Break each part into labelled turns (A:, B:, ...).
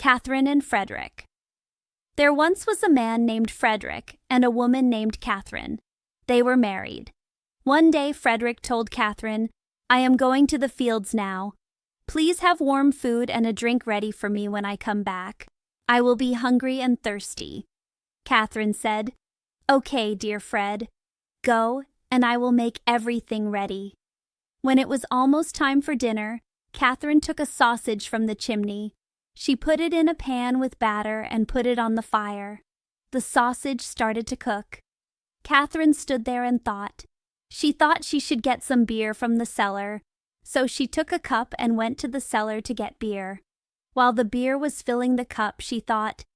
A: Catherine and Frederick. There once was a man named Frederick and a woman named Catherine. They were married. One day Frederick told Catherine, "I am going to the fields now. Please have warm food and a drink ready for me when I come back. I will be hungry and thirsty." Catherine said, "Okay, dear Fred. Go, and I will make everything ready." When it was almost time for dinner, Catherine took a sausage from the chimney. She put it in a pan with batter and put it on the fire. The sausage started to cook. Catherine stood there and thought. She thought she should get some beer from the cellar, so she took a cup and went to the cellar to get beer. While the beer was filling the cup, she thought,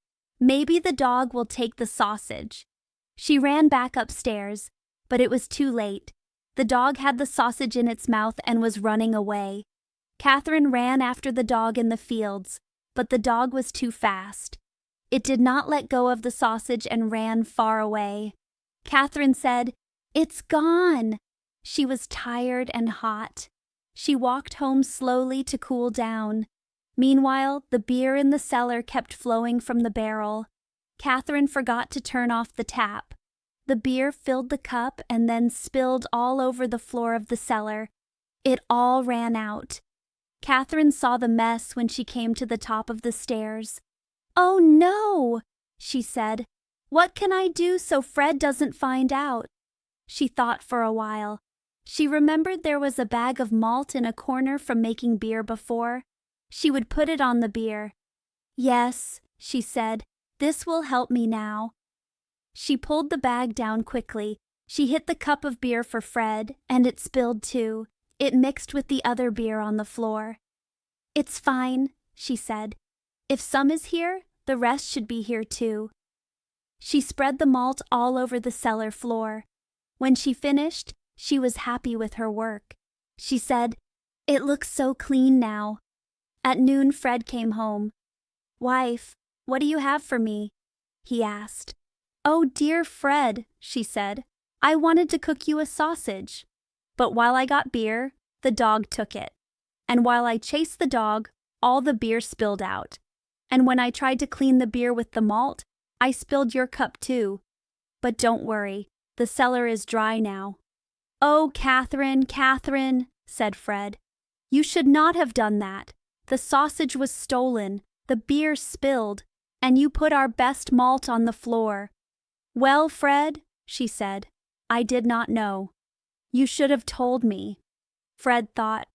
A: "Maybe the dog will take the sausage." She ran back upstairs, but it was too late. The dog had the sausage in its mouth and was running away. Catherine ran after the dog in the fields, but the dog was too fast. It did not let go of the sausage and ran far away. Catherine said, "It's gone." She was tired and hot. She walked home slowly to cool down. Meanwhile, the beer in the cellar kept flowing from the barrel. Catherine forgot to turn off the tap. The beer filled the cup and then spilled all over the floor of the cellar. It all ran out. Catherine saw the mess when she came to the top of the stairs. "Oh no," she said. "What can I do so Fred doesn't find out?" She thought for a while. She remembered there was a bag of malt in a corner from making beer before. She would put it on the beer. "Yes," she said, "this will help me now." She pulled the bag down quickly. She hit the cup of beer for Fred, and it spilled too. It mixed with the other beer on the floor. "It's fine," she said. "If some is here, the rest should be here too." She spread the malt all over the cellar floor. When she finished, she was happy with her work. She said, "It looks so clean now." At noon, Fred came home. "Wife, what do you have for me?" he asked. "Oh, dear Fred," she said, "I wanted to cook you a sausage. But while I got beer, the dog took it. And while I chased the dog, all the beer spilled out. And when I tried to clean the beer with the malt, I spilled your cup too. But don't worry, the cellar is dry now." "Oh, Catherine, Catherine," said Fred. "You should not have done that. The sausage was stolen, the beer spilled, and you put our best malt on the floor." "Well, Fred," she said, "I did not know. You should have told me." Fred thought,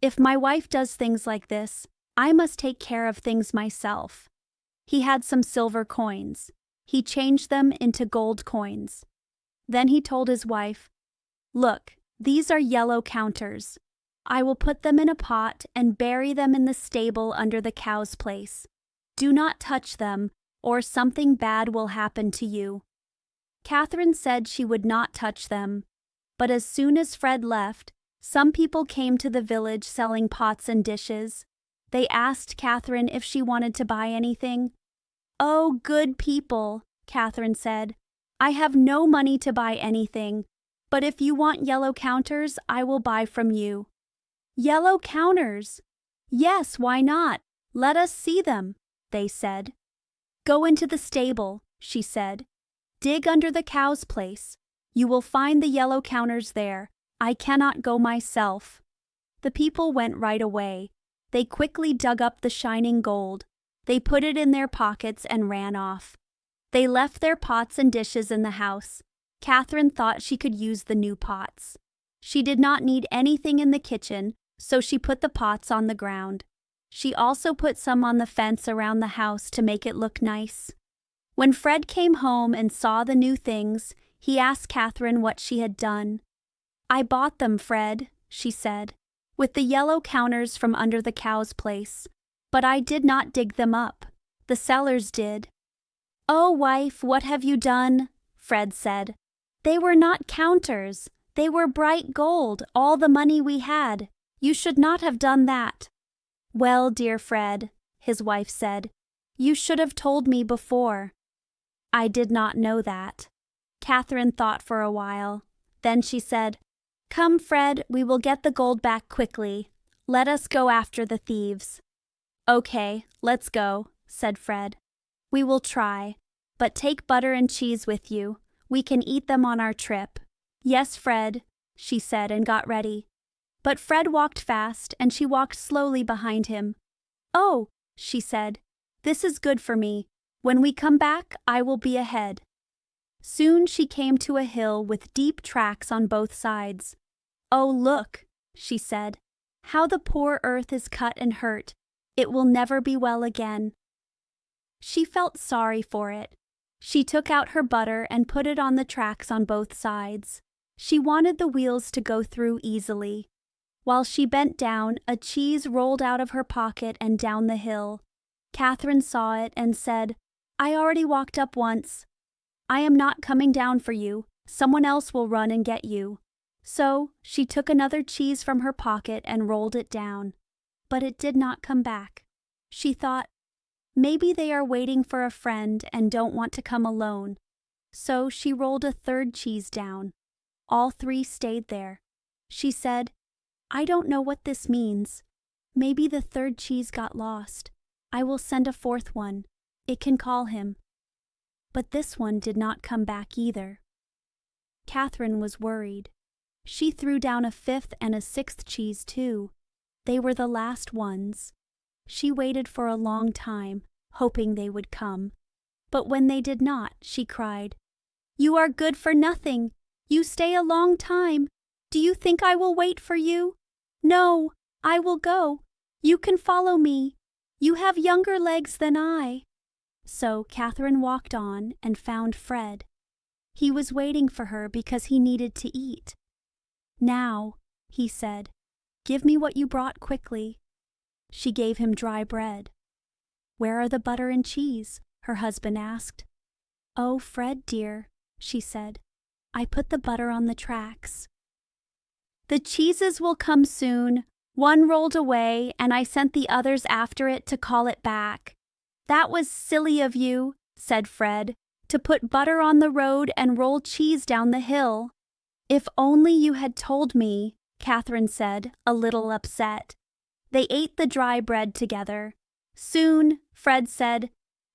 A: if my wife does things like this, I must take care of things myself. He had some silver coins. He changed them into gold coins. Then he told his wife, "Look, these are yellow counters. I will put them in a pot and bury them in the stable under the cow's place. Do not touch them, or something bad will happen to you." Catherine said she would not touch them. But as soon as Fred left, some people came to the village selling pots and dishes. They asked Catherine if she wanted to buy anything. "Oh, good people," Catherine said, "I have no money to buy anything, but if you want yellow counters, I will buy from you." "Yellow counters? Yes, why not? Let us see them," they said. "Go into the stable," she said. "Dig under the cow's place. You will find the yellow counters there. I cannot go myself." The people went right away. They quickly dug up the shining gold. They put it in their pockets and ran off. They left their pots and dishes in the house. Catherine thought she could use the new pots. She did not need anything in the kitchen, so she put the pots on the ground. She also put some on the fence around the house to make it look nice. When Fred came home and saw the new things, he asked Catherine what she had done. "I bought them, Fred," she said, "with the yellow counters from under the cow's place, but I did not dig them up. The sellers did." "Oh, wife, what have you done?" Fred said. "They were not counters. They were bright gold, all the money we had. You should not have done that." "Well, dear Fred," his wife said, "you should have told me before." "I did not know that." Catherine thought for a while. Then she said, "Come, Fred, we will get the gold back quickly. Let us go after the thieves." "Okay, let's go," said Fred. "We will try, but take butter and cheese with you. We can eat them on our trip." "Yes, Fred," she said and got ready. But Fred walked fast and she walked slowly behind him. "Oh," she said, "this is good for me. When we come back, I will be ahead." Soon she came to a hill with deep tracks on both sides. "Oh, look," she said, "how the poor earth is cut and hurt. It will never be well again." She felt sorry for it. She took out her butter and put it on the tracks on both sides. She wanted the wheels to go through easily. While she bent down, a cheese rolled out of her pocket and down the hill. Catherine saw it and said, "I already walked up once. I am not coming down for you. Someone else will run and get you." So she took another cheese from her pocket and rolled it down. But it did not come back. She thought, maybe they are waiting for a friend and don't want to come alone. So she rolled a third cheese down. All three stayed there. She said, "I don't know what this means. Maybe the third cheese got lost. I will send a fourth one. It can call him." But this one did not come back either. Catherine was worried. She threw down a fifth and a sixth cheese too. They were the last ones. She waited for a long time, hoping they would come. But when they did not, she cried, "You are good for nothing. You stay a long time. Do you think I will wait for you? No, I will go. You can follow me. You have younger legs than I." So Catherine walked on and found Fred. He was waiting for her because he needed to eat. "Now," he said, "give me what you brought quickly." She gave him dry bread. "Where are the butter and cheese?" her husband asked. "Oh, Fred, dear," she said, "I put the butter on the tracks." "The cheeses will come soon. One rolled away, and I sent the others after it to call it back." "That was silly of you," said Fred, "to put butter on the road and roll cheese down the hill." "If only you had told me," Catherine said, a little upset. They ate the dry bread together. Soon, Fred said,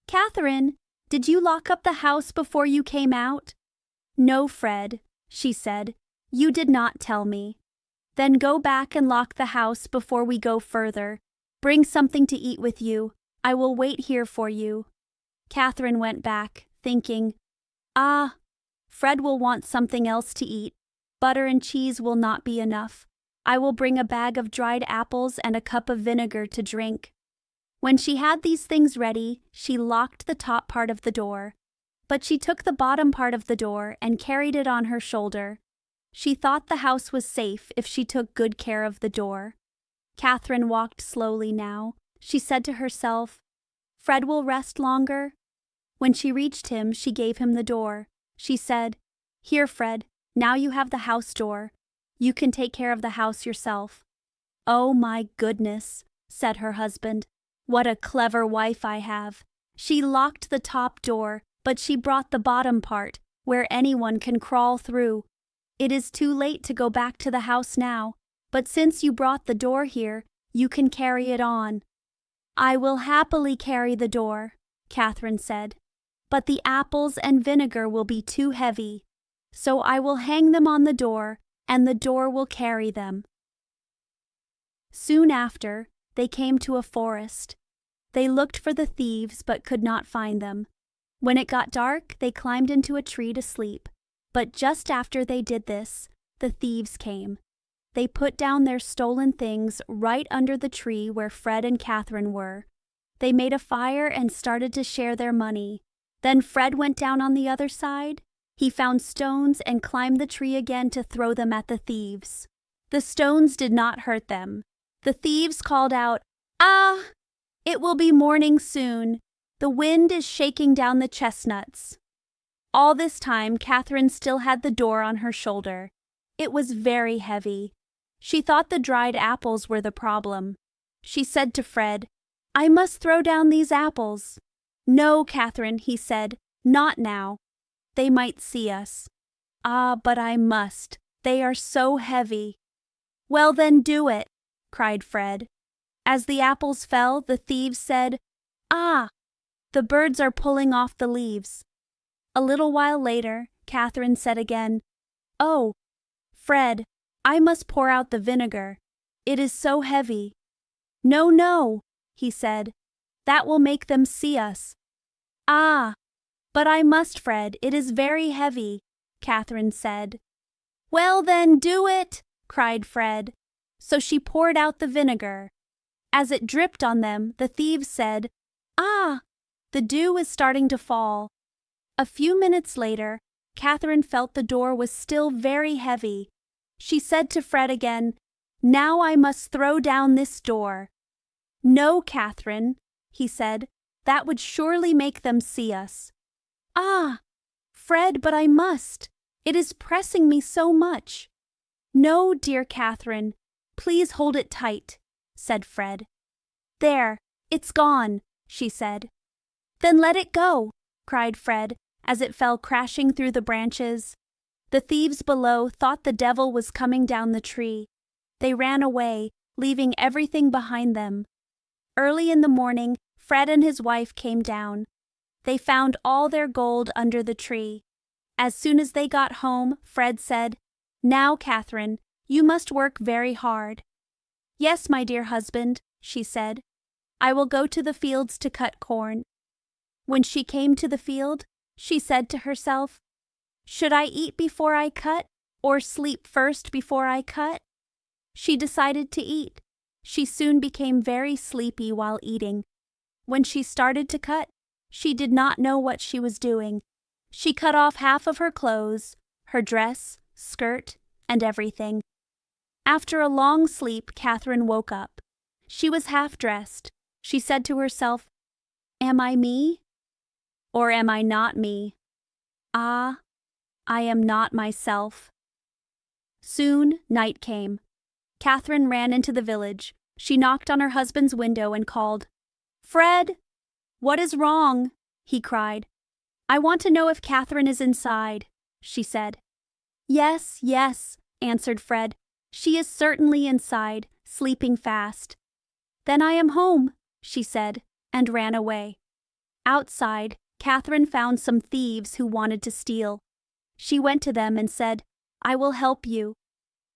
A: "Catherine, did you lock up the house before you came out?" "No, Fred," she said, "you did not tell me." "Then go back and lock the house before we go further. Bring something to eat with you. I will wait here for you." Catherine went back, thinking, Fred will want something else to eat. Butter and cheese will not be enough. I will bring a bag of dried apples and a cup of vinegar to drink." When she had these things ready, she locked the top part of the door. But she took the bottom part of the door and carried it on her shoulder. She thought the house was safe if she took good care of the door. Catherine walked slowly now. She said to herself, "Fred will rest longer." When she reached him, she gave him the door. She said, "Here, Fred, now you have the house door. You can take care of the house yourself." "Oh, my goodness," said her husband. "What a clever wife I have. She locked the top door, but she brought the bottom part, where anyone can crawl through. It is too late to go back to the house now, but since you brought the door here, you can carry it on." "I will happily carry the door," Catherine said, "but the apples and vinegar will be too heavy. So I will hang them on the door, and the door will carry them." Soon after, they came to a forest. They looked for the thieves but could not find them. When it got dark, they climbed into a tree to sleep. But just after they did this, the thieves came. They put down their stolen things right under the tree where Fred and Catherine were. They made a fire and started to share their money. Then Fred went down on the other side. He found stones and climbed the tree again to throw them at the thieves. The stones did not hurt them. The thieves called out, "Ah! It will be morning soon. The wind is shaking down the chestnuts." All this time, Catherine still had the door on her shoulder. It was very heavy. She thought the dried apples were the problem. She said to Fred, "I must throw down these apples." "No, Catherine," he said, "not now. They might see us." "Ah, but I must. They are so heavy." "Well, then do it," cried Fred. As the apples fell, the thieves said, "Ah, The birds are pulling off the leaves." A little while later, Catherine said again, "Oh, Fred, I must pour out the vinegar. It is so heavy." "No, no," he said. "That will make them see us." "Ah, but I must, Fred. It is very heavy," Catherine said. "Well then, do it," cried Fred. So she poured out the vinegar. As it dripped on them, the thieves said, "Ah, the dew is starting to fall." A few minutes later, Catherine felt the door was still very heavy. She said to Fred again, "Now I must throw down this door." "No, Catherine," he said, "that would surely make them see us." "Ah, Fred, but I must. It is pressing me so much." "No, dear Catherine, please hold it tight," said Fred. "There, it's gone," she said. "Then let it go," cried Fred, as it fell crashing through the branches. The thieves below thought the devil was coming down the tree. They ran away, leaving everything behind them. Early in the morning, Fred and his wife came down. They found all their gold under the tree. As soon as they got home, Fred said, "Now, Catherine, you must work very hard." "Yes, my dear husband," she said. "I will go to the fields to cut corn." When she came to the field, she said to herself, "Should I eat before I cut, or sleep first before I cut?" She decided to eat. She soon became very sleepy while eating. When she started to cut, she did not know what she was doing. She cut off half of her clothes, her dress, skirt, and everything. After a long sleep, Catherine woke up. She was half-dressed. She said to herself, "Am I me? Or am I not me? Ah, I am not myself." Soon night came. Catherine ran into the village. She knocked on her husband's window and called, "Fred!" "What is wrong?" he cried. "I want to know if Catherine is inside," she said. "Yes, yes," answered Fred. "She is certainly inside, sleeping fast." "Then I am home," she said, and ran away. Outside, Catherine found some thieves who wanted to steal. She went to them and said, "I will help you."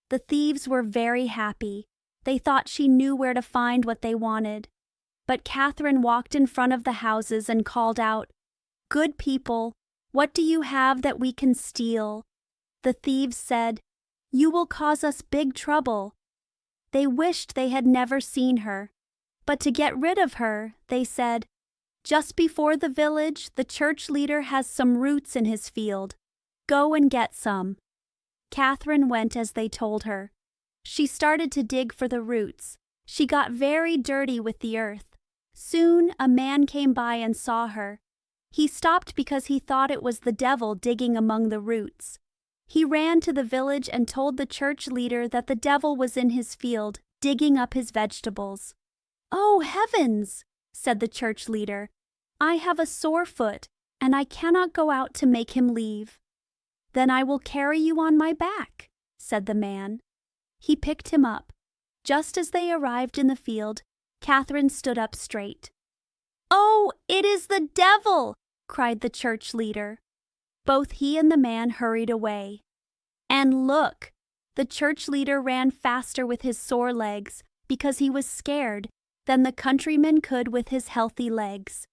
A: The thieves were very happy. They thought she knew where to find what they wanted. But Catherine walked in front of the houses and called out, "Good people, what do you have that we can steal?" The thieves said, "You will cause us big trouble." They wished they had never seen her. But to get rid of her, they said, "Just before the village, the church leader has some roots in his field. Go and get some." Catherine went as they told her. She started to dig for the roots. She got very dirty with the earth. Soon a man came by and saw her. He stopped because he thought it was the devil digging among the roots. He ran to the village and told the church leader that the devil was in his field, digging up his vegetables. "Oh, heavens!" said the church leader. "I have a sore foot, and I cannot go out to make him leave." "Then I will carry you on my back," said the man. He picked him up. Just as they arrived in the field, Catherine stood up straight. "Oh, it is the devil!" cried the church leader. Both he and the man hurried away. And look! The church leader ran faster with his sore legs because he was scared than the countryman could with his healthy legs.